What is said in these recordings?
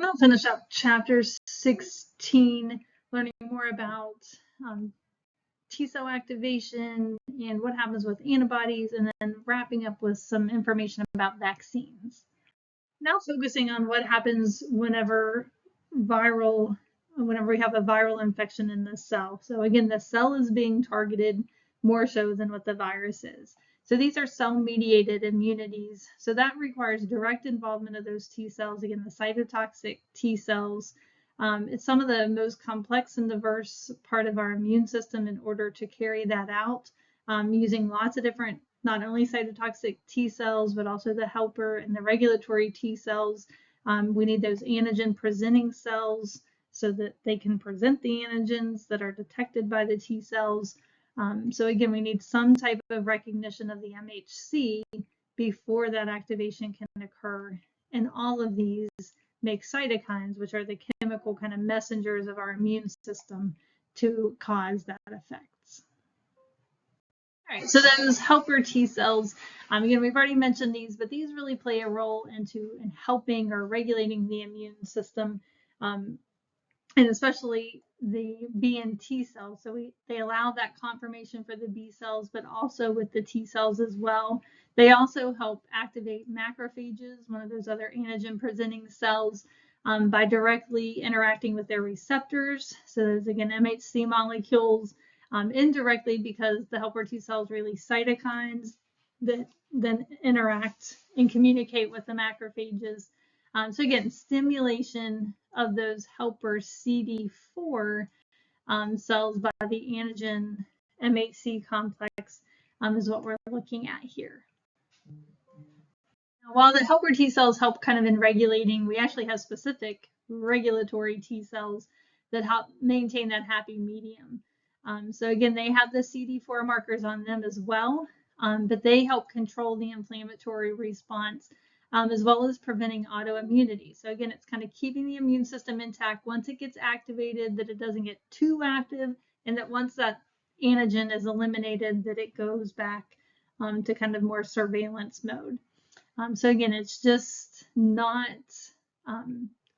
I'll finish up chapter 16, learning more about T cell activation and what happens with antibodies, and then wrapping up with some information about vaccines. Now focusing on what happens whenever we have a viral infection in the cell. So again, the cell is being targeted more so than what the virus is. So these are cell-mediated immunities. So that requires direct involvement of those T cells, again, the cytotoxic T cells. It's some of the most complex and diverse part of our immune system in order to carry that out, using lots of different, not only cytotoxic T cells, but also the helper and the regulatory T cells. We need those antigen presenting cells so that they can present the antigens that are detected by the T cells. So again, we need some type of recognition of the MHC before that activation can occur. And all of these make cytokines, which are the chemical kind of messengers of our immune system to cause that effect. All right, so those helper T cells, again, we've already mentioned these, but these really play a role in helping or regulating the immune system, and especially the B and T cells. So they allow that confirmation for the B cells, but also with the T cells as well. They also help activate macrophages, one of those other antigen presenting cells, by directly interacting with their receptors. So there's, again, MHC molecules, indirectly because the helper T cells release cytokines that then interact and communicate with the macrophages. So again, stimulation of those helper CD4 cells by the antigen MHC complex is what we're looking at here. Now, while the helper T cells help kind of in regulating, we actually have specific regulatory T cells that help maintain that happy medium. So again, they have the CD4 markers on them as well, but they help control the inflammatory response, as well as preventing autoimmunity. So again, it's kind of keeping the immune system intact once it gets activated, that it doesn't get too active, and that once that antigen is eliminated, that it goes back to kind of more surveillance mode. So again, it's just not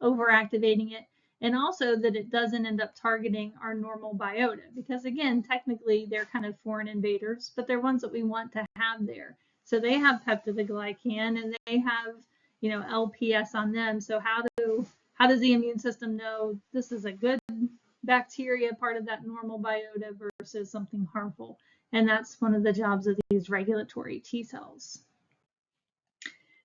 overactivating it, and also that it doesn't end up targeting our normal biota, because again, technically they're kind of foreign invaders, but they're ones that we want to have there. So they have peptidoglycan and they have, LPS on them. So how does the immune system know this is a good bacteria, part of that normal biota, versus something harmful? And that's one of the jobs of these regulatory T cells.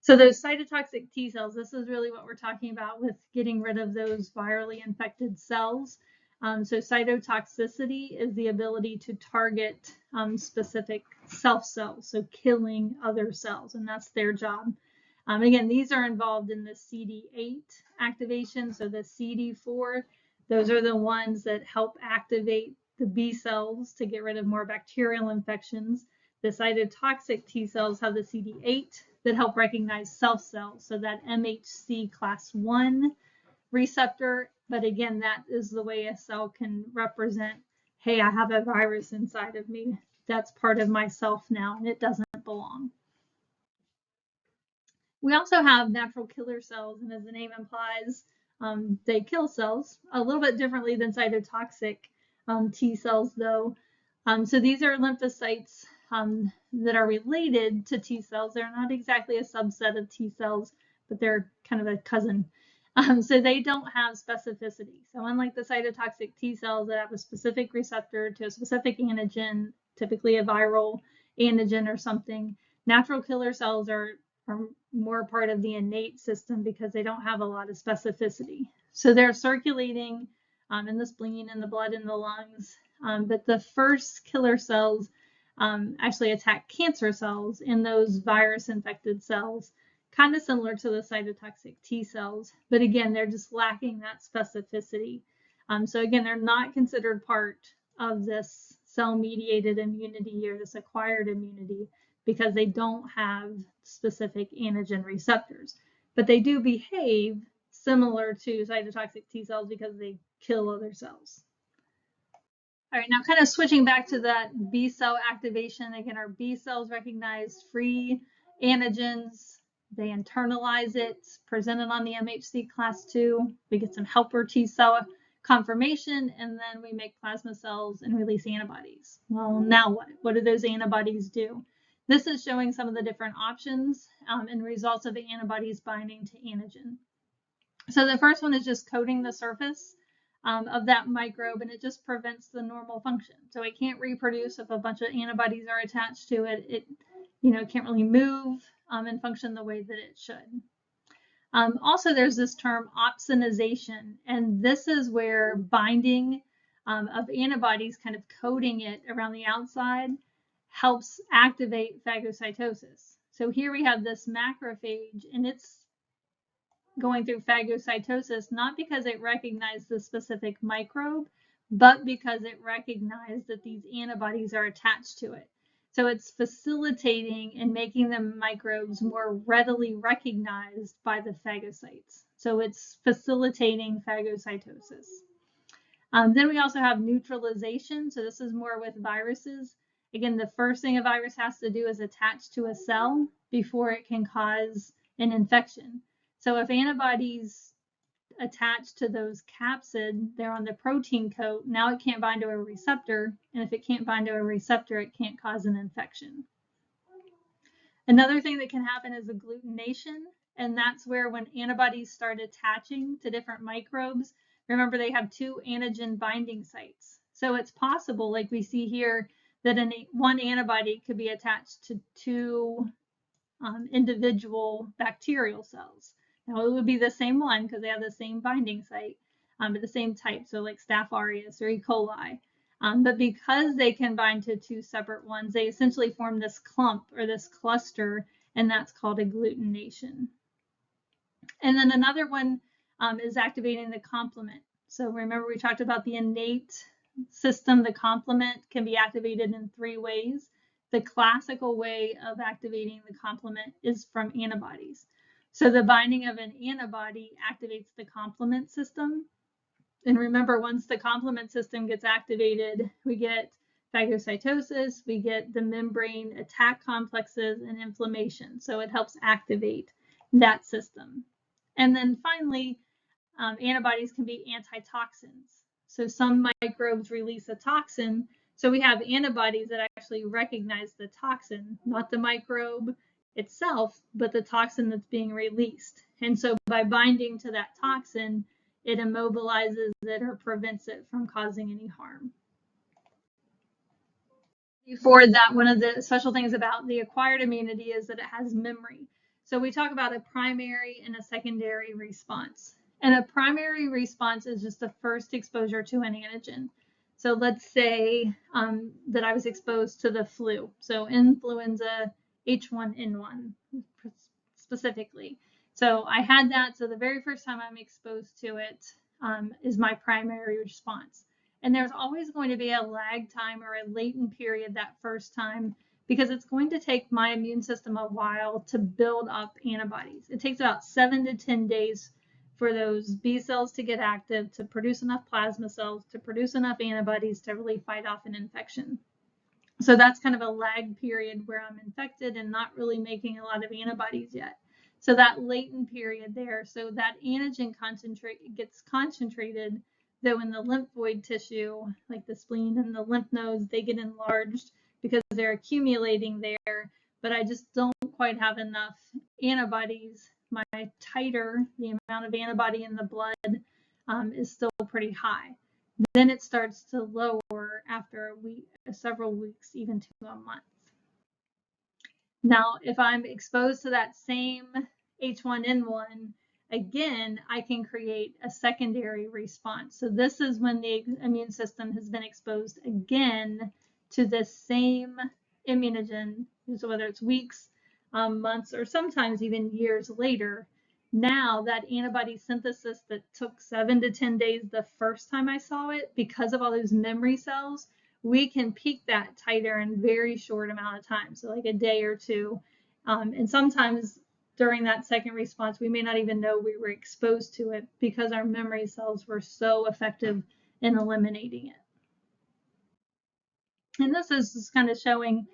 So those cytotoxic T cells, this is really what we're talking about with getting rid of those virally infected cells. So cytotoxicity is the ability to target specific self cells, so killing other cells, and that's their job. Again, these are involved in the CD8 activation. So the CD4, those are the ones that help activate the B cells to get rid of more bacterial infections. The cytotoxic T cells have the CD8 that help recognize self cells, so that MHC class 1 receptor. But again, that is the way a cell can represent, hey, I have a virus inside of me. That's part of myself now, and it doesn't belong. We also have natural killer cells, and as the name implies, they kill cells a little bit differently than cytotoxic T cells, though. So these are lymphocytes that are related to T cells. They're not exactly a subset of T cells, but they're kind of a cousin. So they don't have specificity. So unlike the cytotoxic T cells that have a specific receptor to a specific antigen, typically a viral antigen or something, natural killer cells are more part of the innate system because they don't have a lot of specificity. So they're circulating in the spleen, in the blood, in the lungs. But the first killer cells actually attack cancer cells in those virus-infected cells, kind of similar to the cytotoxic T cells. But again, they're just lacking that specificity. So again, they're not considered part of this cell-mediated immunity or this acquired immunity because they don't have specific antigen receptors. But they do behave similar to cytotoxic T cells because they kill other cells. All right, now kind of switching back to that B cell activation. Again, our B cells recognize free antigens they internalize it, present it on the MHC class 2. We get some helper T cell conformation, and then we make plasma cells and release antibodies. Well, now what? What do those antibodies do? This is showing some of the different options and results of the antibodies binding to antigen. So the first one is just coating the surface of that microbe, and it just prevents the normal function. So it can't reproduce if a bunch of antibodies are attached to it. It, can't really move and function the way that it should. Also, there's this term opsonization, and this is where binding of antibodies, kind of coating it around the outside, helps activate phagocytosis. So here we have this macrophage, and it's going through phagocytosis, not because it recognized the specific microbe, but because it recognized that these antibodies are attached to it. So it's facilitating and making the microbes more readily recognized by the phagocytes. So it's facilitating phagocytosis. Then we also have neutralization. So this is more with viruses. Again, the first thing a virus has to do is attach to a cell before it can cause an infection. So if antibodies attach to those capsid, they're on the protein coat, now it can't bind to a receptor, and if it can't bind to a receptor, it can't cause an infection. Another thing that can happen is agglutination, and that's where when antibodies start attaching to different microbes, remember they have 2 antigen binding sites. So it's possible, like we see here, that one antibody could be attached to 2 individual bacterial cells. Now it would be the same one because they have the same binding site, but the same type, so like Staph aureus or E. coli. But because they can bind to 2 separate ones, they essentially form this clump or this cluster, and that's called agglutination. And then another one is activating the complement. So remember we talked about the innate system. The complement can be activated in 3 ways. The classical way of activating the complement is from antibodies. So the binding of an antibody activates the complement system. And remember, once the complement system gets activated, we get phagocytosis, we get the membrane attack complexes and inflammation. So it helps activate that system. And then finally, antibodies can be antitoxins. So some microbes release a toxin. So we have antibodies that actually recognize the toxin, not the microbe itself, but the toxin that's being released. And so by binding to that toxin, it immobilizes it or prevents it from causing any harm. Before that, one of the special things about the acquired immunity is that it has memory. So we talk about a primary and a secondary response. And a primary response is just the first exposure to an antigen. So let's say that I was exposed to the flu. So influenza H1N1 specifically. So I had that. So the very first time I'm exposed to it is my primary response. And there's always going to be a lag time or a latent period that first time, because it's going to take my immune system a while to build up antibodies. It takes about 7 to 10 days for those B cells to get active, to produce enough plasma cells, to produce enough antibodies to really fight off an infection. So that's kind of a lag period where I'm infected and not really making a lot of antibodies yet. So that latent period there, so that antigen gets concentrated, though in the lymphoid tissue, like the spleen and the lymph nodes, they get enlarged because they're accumulating there, but I just don't quite have enough antibodies. My titer, the amount of antibody in the blood, is still pretty high. Then it starts to lower after a week, several weeks, even to a month. Now, if I'm exposed to that same H1N1, again, I can create a secondary response. So this is when the immune system has been exposed again to the same immunogen, so whether it's weeks, months, or sometimes even years later. Now that antibody synthesis that took 7 to 10 days the first time I saw it, because of all those memory cells, we can peak that titer in a very short amount of time, so like a day or 2. And sometimes during that second response, we may not even know we were exposed to it because our memory cells were so effective in eliminating it. And this is just kind of showing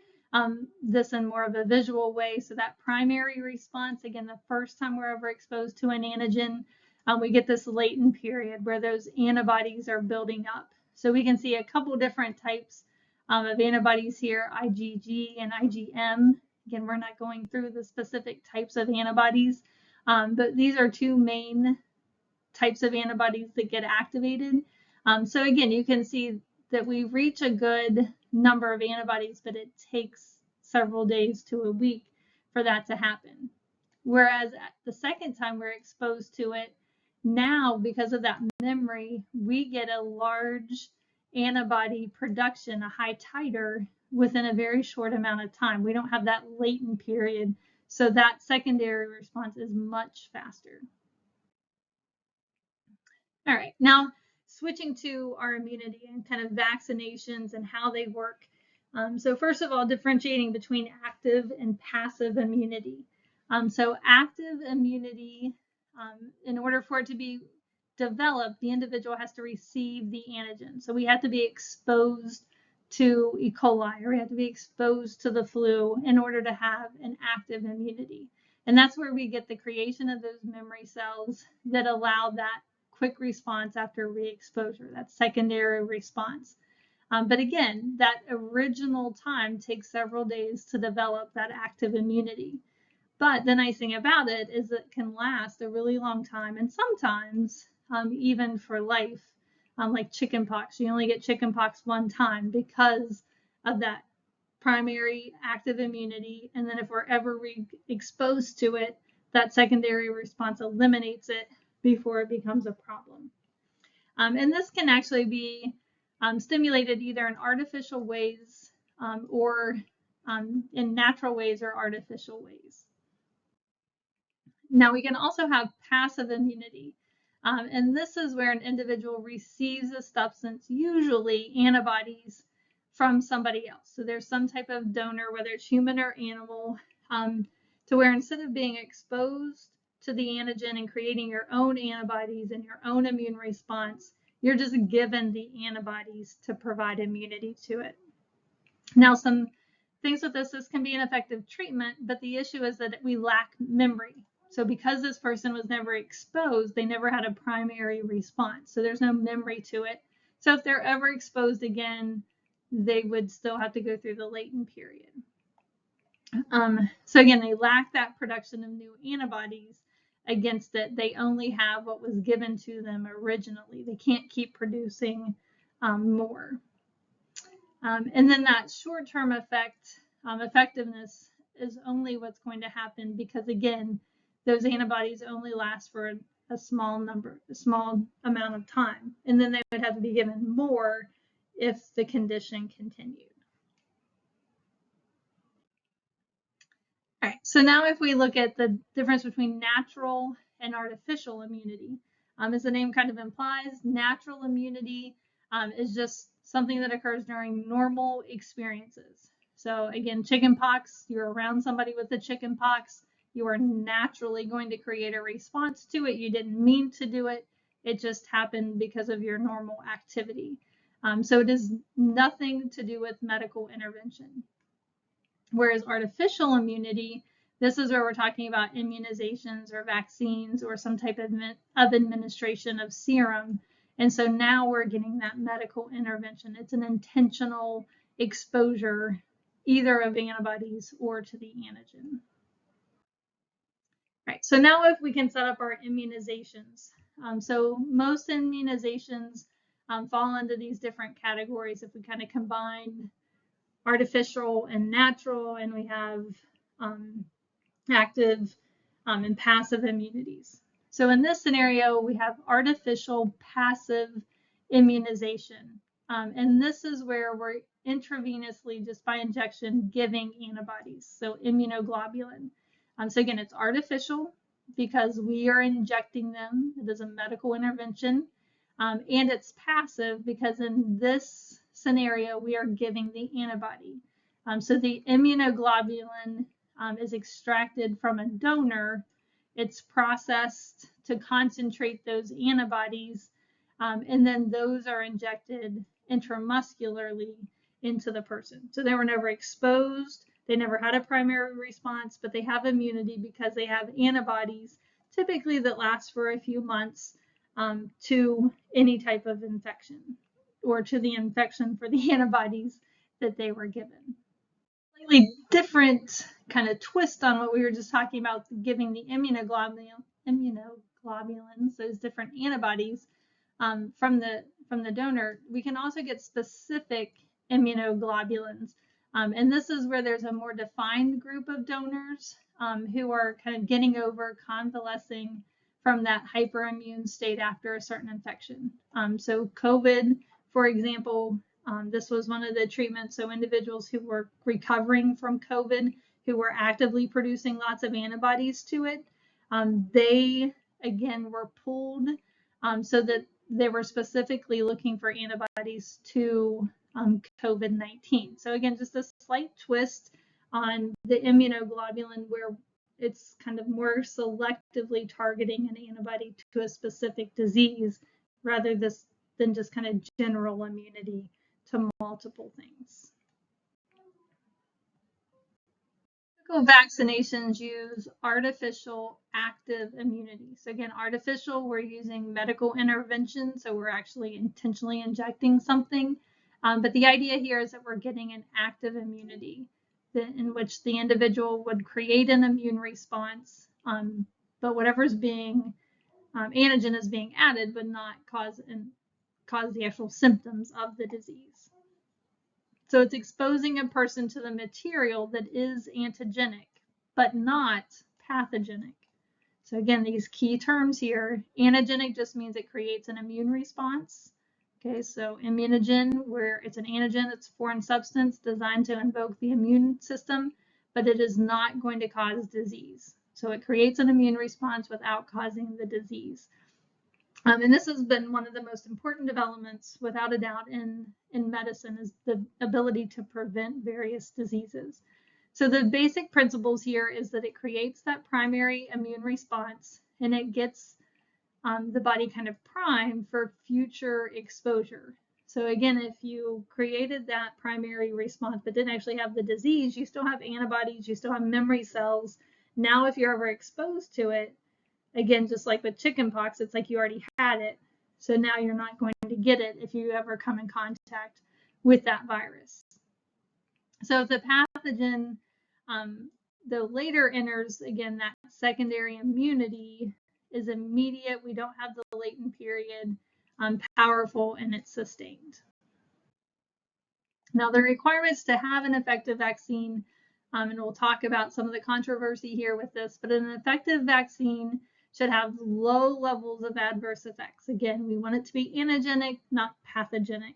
this in more of a visual way. So that primary response, again, the first time we're ever exposed to an antigen, we get this latent period where those antibodies are building up. So we can see a couple different types of antibodies here, IgG and IgM. Again, we're not going through the specific types of antibodies, but these are two main types of antibodies that get activated. So again, you can see that we reach a good number of antibodies, but it takes several days to a week for that to happen. Whereas the second time we're exposed to it, now because of that memory, we get a large antibody production, a high titer, within a very short amount of time. We don't have that latent period, so that secondary response is much faster. All right, now switching to our immunity and kind of vaccinations and how they work. So first of all, differentiating between active and passive immunity. So active immunity, in order for it to be developed, the individual has to receive the antigen. So we have to be exposed to E. coli, or we have to be exposed to the flu in order to have an active immunity. And that's where we get the creation of those memory cells that allow that quick response after re-exposure, that secondary response. But again, that original time takes several days to develop that active immunity. But the nice thing about it is it can last a really long time, and sometimes even for life, like chickenpox. You only get chickenpox one time because of that primary active immunity. And then if we're ever exposed to it, that secondary response eliminates it before it becomes a problem. And this can actually be stimulated either in artificial ways or in natural ways or artificial ways. Now we can also have passive immunity. And this is where an individual receives a substance, usually antibodies, from somebody else. So there's some type of donor, whether it's human or animal, to where instead of being exposed to the antigen and creating your own antibodies and your own immune response, you're just given the antibodies to provide immunity to it. Now, some things with this can be an effective treatment, but the issue is that we lack memory. So because this person was never exposed, they never had a primary response. So there's no memory to it. So if they're ever exposed again, they would still have to go through the latent period. So again, they lack that production of new antibodies against it. They only have what was given to them originally. They can't keep producing more. And then that short-term effectiveness is only what's going to happen because, again, those antibodies only last for a small amount of time. And then they would have to be given more if the condition continued. All right, so now if we look at the difference between natural and artificial immunity, as the name kind of implies, natural immunity is just something that occurs during normal experiences. So again, chickenpox, you're around somebody with the chickenpox, you are naturally going to create a response to it. You didn't mean to do it. It just happened because of your normal activity. So it is nothing to do with medical intervention. Whereas artificial immunity, this is where we're talking about immunizations or vaccines or some type of administration of serum. And so now we're getting that medical intervention. It's an intentional exposure either of antibodies or to the antigen. Right, so now if we can set up our immunizations. So most immunizations fall into these different categories if we kind of combine artificial and natural, and we have active and passive immunities. So in this scenario, we have artificial passive immunization. And this is where we're intravenously, just by injection, giving antibodies, so immunoglobulin. So again, it's artificial because we are injecting them. It is a medical intervention. And it's passive because in this scenario, we are giving the antibody. So the immunoglobulin is extracted from a donor. It's processed to concentrate those antibodies, and then those are injected intramuscularly. into the person. So they were never exposed, they never had a primary response, but they have immunity because they have antibodies, typically that last for a few months, to any type of infection, or to the infection for the antibodies that they were given. Slightly different kind of twist on what we were just talking about, giving the immunoglobulins, those different antibodies, from the donor. We can also get specific immunoglobulins, and this is where there's a more defined group of donors who are kind of getting over, convalescing from that hyperimmune state after a certain infection. So COVID, for example, this was one of the treatments. So individuals who were recovering from COVID, who were actively producing lots of antibodies to it, they again were pooled so that they were specifically looking for antibodies to COVID-19. So again, just a slight twist on the immunoglobulin, where it's kind of more selectively targeting an antibody to a specific disease rather than just kind of general immunity to multiple things. Vaccinations use artificial active immunity. So again, artificial, we're using medical intervention, so we're actually intentionally injecting something. But the idea here is that we're getting an active immunity in which the individual would create an immune response, but whatever's being antigen is being added would not cause the actual symptoms of the disease. So it's exposing a person to the material that is antigenic, but not pathogenic. So again, these key terms here, antigenic just means it creates an immune response. Okay, so immunogen, where it's an antigen, it's a foreign substance designed to invoke the immune system, but it is not going to cause disease. So it creates an immune response without causing the disease. And this has been one of the most important developments, without a doubt, in medicine, is the ability to prevent various diseases. So the basic principles here is that it creates that primary immune response, and it gets the body kind of primed for future exposure. So again, if you created that primary response but didn't actually have the disease, you still have antibodies, you still have memory cells. Now, if you're ever exposed to it, again, just like with chickenpox, it's like you already had it. So now you're not going to get it if you ever come in contact with that virus. So if the pathogen, though later enters, again, that secondary immunity is immediate. We don't have the latent period, powerful, and it's sustained. Now, the requirements to have an effective vaccine, and we'll talk about some of the controversy here with this, but an effective vaccine should have low levels of adverse effects. Again, we want it to be antigenic, not pathogenic.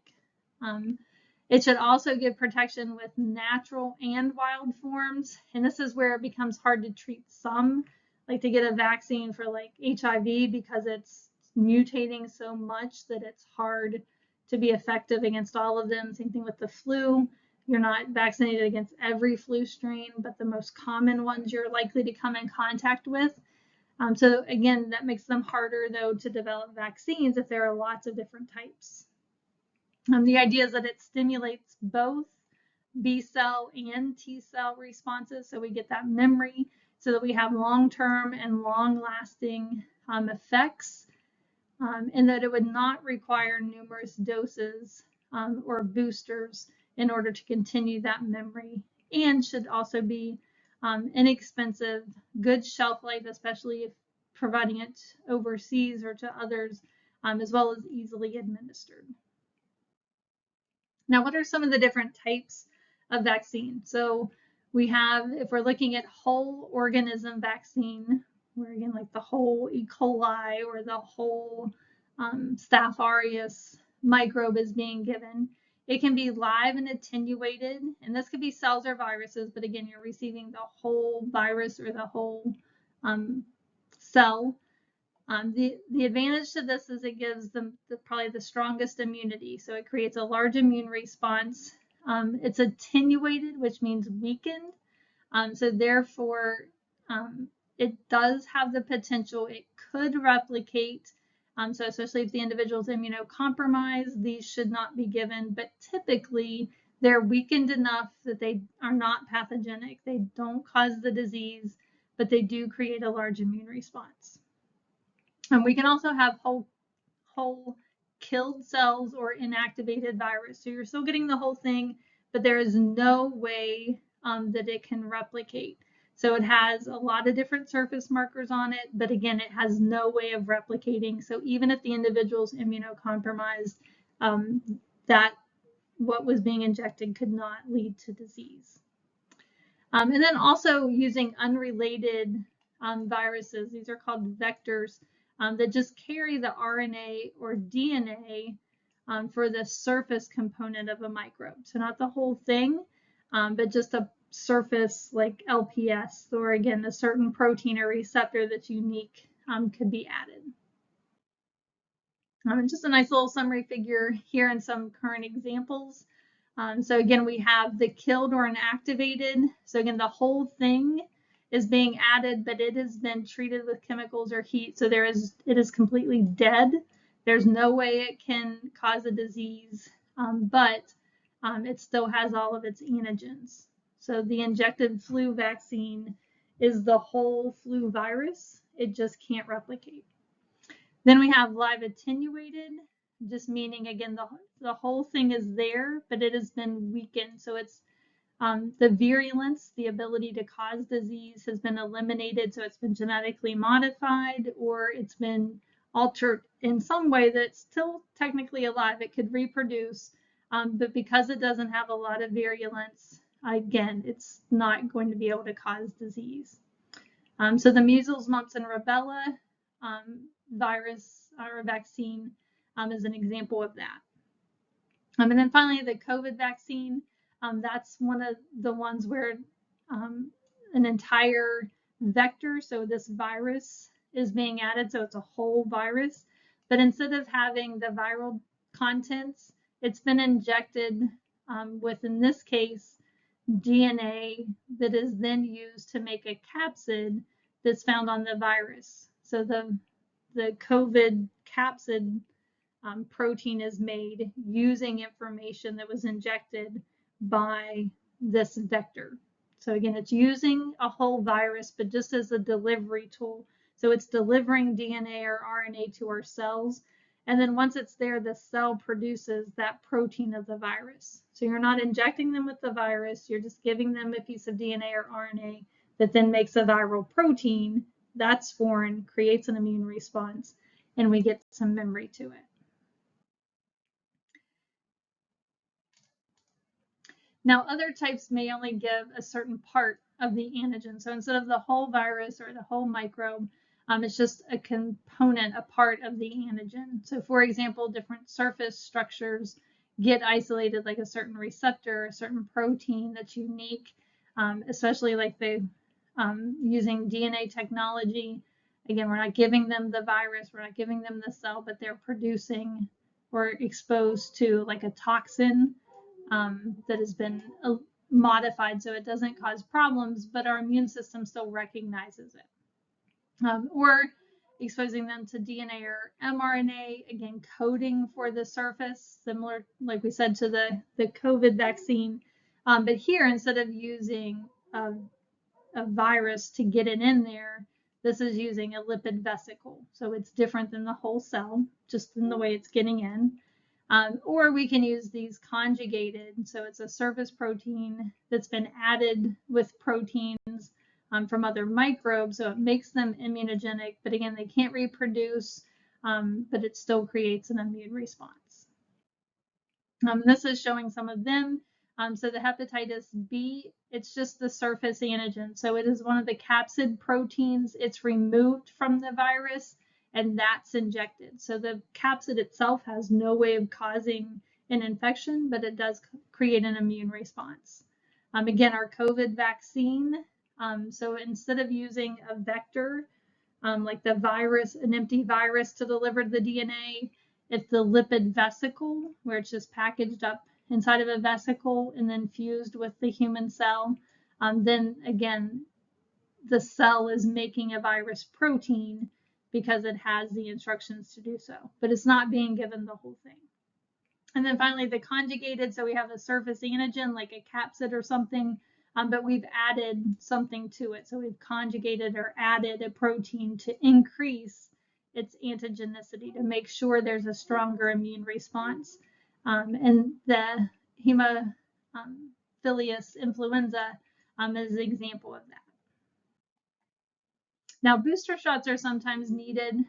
It should also give protection with natural and wild forms. And this is where it becomes hard to treat some, like to get a vaccine for like HIV, because it's mutating so much that it's hard to be effective against all of them. Same thing with the flu. You're not vaccinated against every flu strain, but the most common ones you're likely to come in contact with. So again, that makes them harder, though, to develop vaccines if there are lots of different types. The idea is that it stimulates both B cell and T cell responses, so we get that memory, so that we have long-term and long-lasting effects, and that it would not require numerous doses or boosters in order to continue that memory, and should also be inexpensive, good shelf life, especially if providing it overseas or to others, as well as easily administered. Now, what are some of the different types of vaccine? So we have, if we're looking at whole organism vaccine, where again, like the whole E. coli or the whole Staph aureus microbe is being given. It can be live and attenuated, and this could be cells or viruses, but again, you're receiving the whole virus or the whole cell. The advantage to this is it gives them probably the strongest immunity. So it creates a large immune response. It's attenuated, which means weakened. So therefore, it does have the potential, it could replicate. So especially if the individual is immunocompromised, these should not be given, but typically they're weakened enough that they are not pathogenic. They don't cause the disease, but they do create a large immune response. And we can also have whole killed cells or inactivated virus. So you're still getting the whole thing, but there is no way that it can replicate. So it has a lot of different surface markers on it, but again, it has no way of replicating. So even if the individual's immunocompromised, that what was being injected could not lead to disease. And then also using unrelated viruses, these are called vectors, that just carry the RNA or DNA for the surface component of a microbe. So not the whole thing, but just a surface like LPS, or again, a certain protein or receptor that's unique could be added. Just a nice little summary figure here and some current examples. So again, we have the killed or inactivated. So again, the whole thing is being added, but it has been treated with chemicals or heat. So it is completely dead. There's no way it can cause a disease, but it still has all of its antigens. So the injected flu vaccine is the whole flu virus. It just can't replicate. Then we have live attenuated, just meaning, again, the whole thing is there, but it has been weakened. So it's the virulence, the ability to cause disease, has been eliminated. So it's been genetically modified, or it's been altered in some way that's still technically alive. It could reproduce, but because it doesn't have a lot of virulence, again, it's not going to be able to cause disease. So the measles, mumps, and rubella virus or vaccine is an example of that. And then finally, the COVID vaccine, that's one of the ones where an entire vector, so this virus, is being added. So it's a whole virus, but instead of having the viral contents, it's been injected with, in this case, DNA that is then used to make a capsid that's found on the virus. So the COVID capsid protein is made using information that was injected by this vector. So again, it's using a whole virus, but just as a delivery tool. So it's delivering DNA or RNA to our cells. And then once it's there, the cell produces that protein of the virus. So you're not injecting them with the virus, you're just giving them a piece of DNA or RNA that then makes a viral protein. That's foreign, creates an immune response, and we get some memory to it. Now, other types may only give a certain part of the antigen. So instead of the whole virus or the whole microbe, it's just a component, a part of the antigen. So for example, different surface structures get isolated, like a certain receptor, a certain protein that's unique, especially like the using DNA technology. Again, we're not giving them the virus, we're not giving them the cell, but they're producing or exposed to like a toxin that has been modified so it doesn't cause problems, but our immune system still recognizes it. Or exposing them to DNA or mRNA, again, coding for the surface, similar, like we said, to the COVID vaccine. But here, instead of using a virus to get it in there, this is using a lipid vesicle. So it's different than the whole cell, just in the way it's getting in. Or we can use these conjugated. So it's a surface protein that's been added with proteins from other microbes. So it makes them immunogenic, but again, they can't reproduce, but it still creates an immune response. This is showing some of them. So the hepatitis B, it's just the surface antigen. So it is one of the capsid proteins. It's removed from the virus and that's injected. So the capsid itself has no way of causing an infection, but it does create an immune response. Again, our COVID vaccine. So instead of using a vector, like the virus, an empty virus to deliver the DNA, it's the lipid vesicle, where it's just packaged up inside of a vesicle and then fused with the human cell. Then again, the cell is making a virus protein because it has the instructions to do so, but it's not being given the whole thing. And then finally the conjugated, so we have a surface antigen like a capsid or something, but we've added something to it. So we've conjugated or added a protein to increase its antigenicity to make sure there's a stronger immune response. And the Haemophilus influenza is an example of that. Now, booster shots are sometimes needed.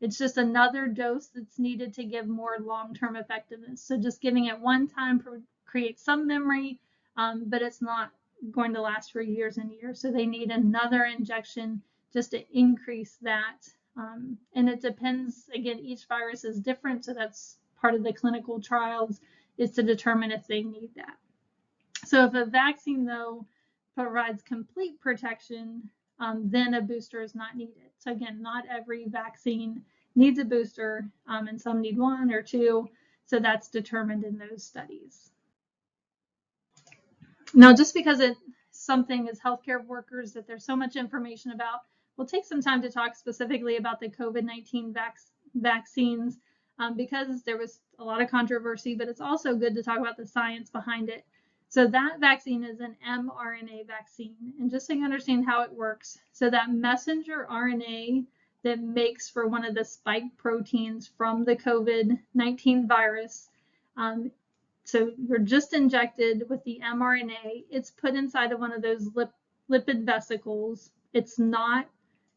It's just another dose that's needed to give more long-term effectiveness. So just giving it one time creates some memory, but it's not going to last for years and years. So they need another injection just to increase that. And it depends, again, each virus is different. So that's part of the clinical trials, is to determine if they need that. So if a vaccine, though, provides complete protection, then a booster is not needed. So again, not every vaccine needs a booster, and some need one or two. So that's determined in those studies. Now, just because it's something as healthcare workers that there's so much information about, we'll take some time to talk specifically about the COVID-19 vaccines, because there was a lot of controversy, but it's also good to talk about the science behind it. So that vaccine is an mRNA vaccine. And just so you understand how it works, so that messenger RNA that makes for one of the spike proteins from the COVID-19 virus, so you're just injected with the mRNA. It's put inside of one of those lipid vesicles. It's not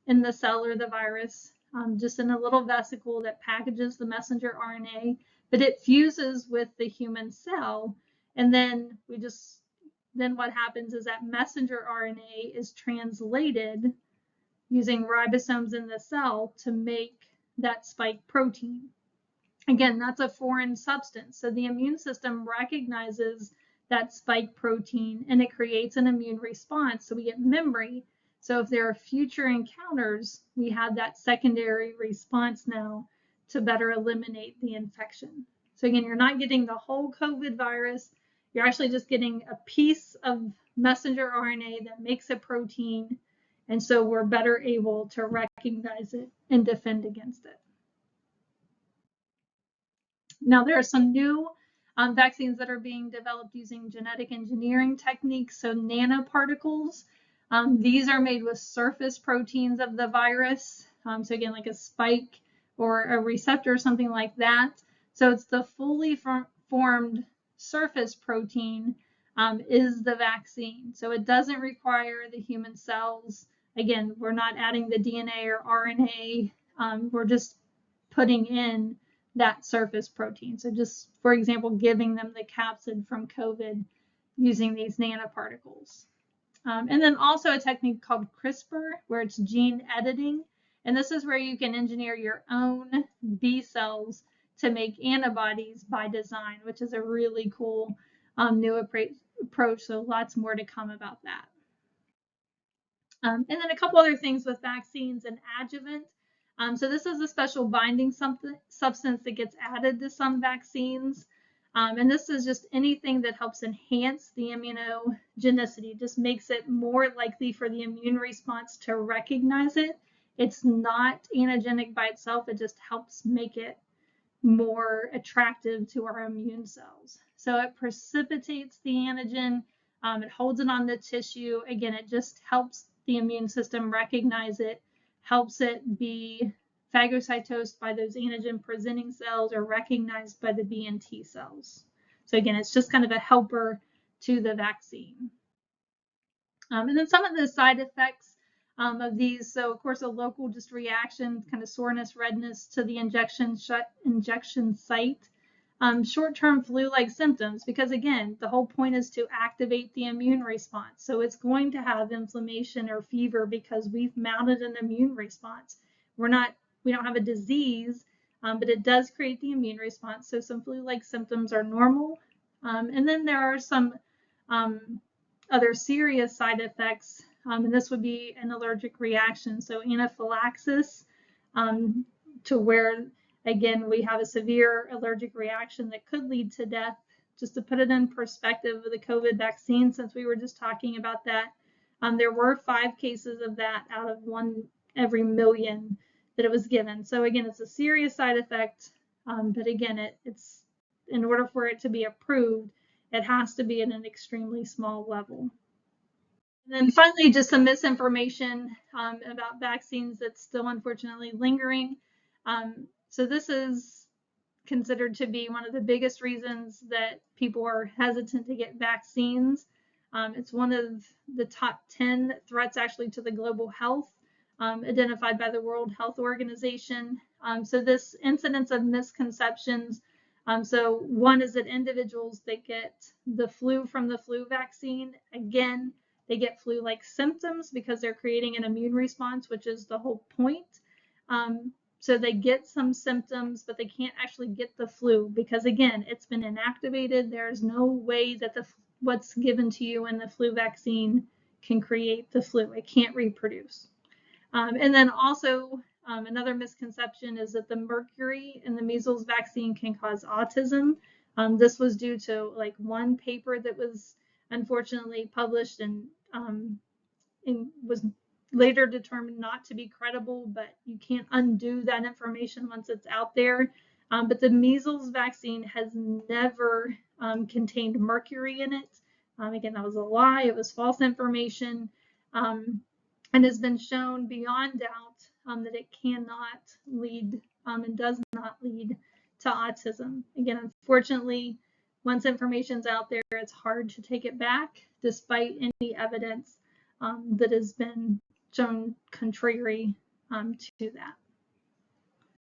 in the cell or the virus, just in a little vesicle that packages the messenger RNA, but it fuses with the human cell. And then what happens is that messenger RNA is translated using ribosomes in the cell to make that spike protein. Again, that's a foreign substance. So the immune system recognizes that spike protein and it creates an immune response. So we get memory. So if there are future encounters, we have that secondary response now to better eliminate the infection. So again, you're not getting the whole COVID virus. You're actually just getting a piece of messenger RNA that makes a protein. And so we're better able to recognize it and defend against it. Now, there are some new vaccines that are being developed using genetic engineering techniques, so nanoparticles. These are made with surface proteins of the virus. So again, like a spike or a receptor or something like that. So it's the fully formed surface protein is the vaccine. So it doesn't require the human cells. Again, we're not adding the DNA or RNA. We're just putting in that surface protein. So just, for example, giving them the capsid from COVID using these nanoparticles. And then also a technique called CRISPR, where it's gene editing. And this is where you can engineer your own B cells to make antibodies by design, which is a really cool new approach. So lots more to come about that. And then a couple other things with vaccines and adjuvant. So this is a special binding substance that gets added to some vaccines. And this is just anything that helps enhance the immunogenicity, just makes it more likely for the immune response to recognize it. It's not antigenic by itself. It just helps make it more attractive to our immune cells. So it precipitates the antigen. It holds it on the tissue. Again, it just helps the immune system recognize it, helps it be phagocytosed by those antigen presenting cells or recognized by the B and T cells. So again, it's just kind of a helper to the vaccine. And then some of the side effects of these, so of course a local just reaction, kind of soreness, redness to the injection site. Short-term flu-like symptoms, because again, the whole point is to activate the immune response. So it's going to have inflammation or fever because we've mounted an immune response. We don't have a disease, but it does create the immune response. So some flu-like symptoms are normal. And then there are some other serious side effects, and this would be an allergic reaction. So anaphylaxis, to where again, we have a severe allergic reaction that could lead to death. Just to put it in perspective with the COVID vaccine, since we were just talking about that, there were 5 cases of that out of 1 every million that it was given. So again, it's a serious side effect, but again, it's in order for it to be approved, it has to be at an extremely small level. And then finally, just some misinformation about vaccines that's still unfortunately lingering. So this is considered to be one of the biggest reasons that people are hesitant to get vaccines. It's one of the top 10 threats actually to the global health identified by the World Health Organization. So this incidence of misconceptions. So one is that individuals that get the flu from the flu vaccine, again, they get flu-like symptoms because they're creating an immune response, which is the whole point. So they get some symptoms, but they can't actually get the flu because, again, it's been inactivated. There's no way that what's given to you in the flu vaccine can create the flu. It can't reproduce. And then also another misconception is that the mercury in the measles vaccine can cause autism. This was due to like one paper that was unfortunately published and was later determined not to be credible, but you can't undo that information once it's out there. But the measles vaccine has never contained mercury in it. Again, that was a lie. It was false information, and has been shown beyond doubt that it cannot lead and does not lead to autism. Again, unfortunately, once information's out there, it's hard to take it back, despite any evidence that has been shown contrary to that.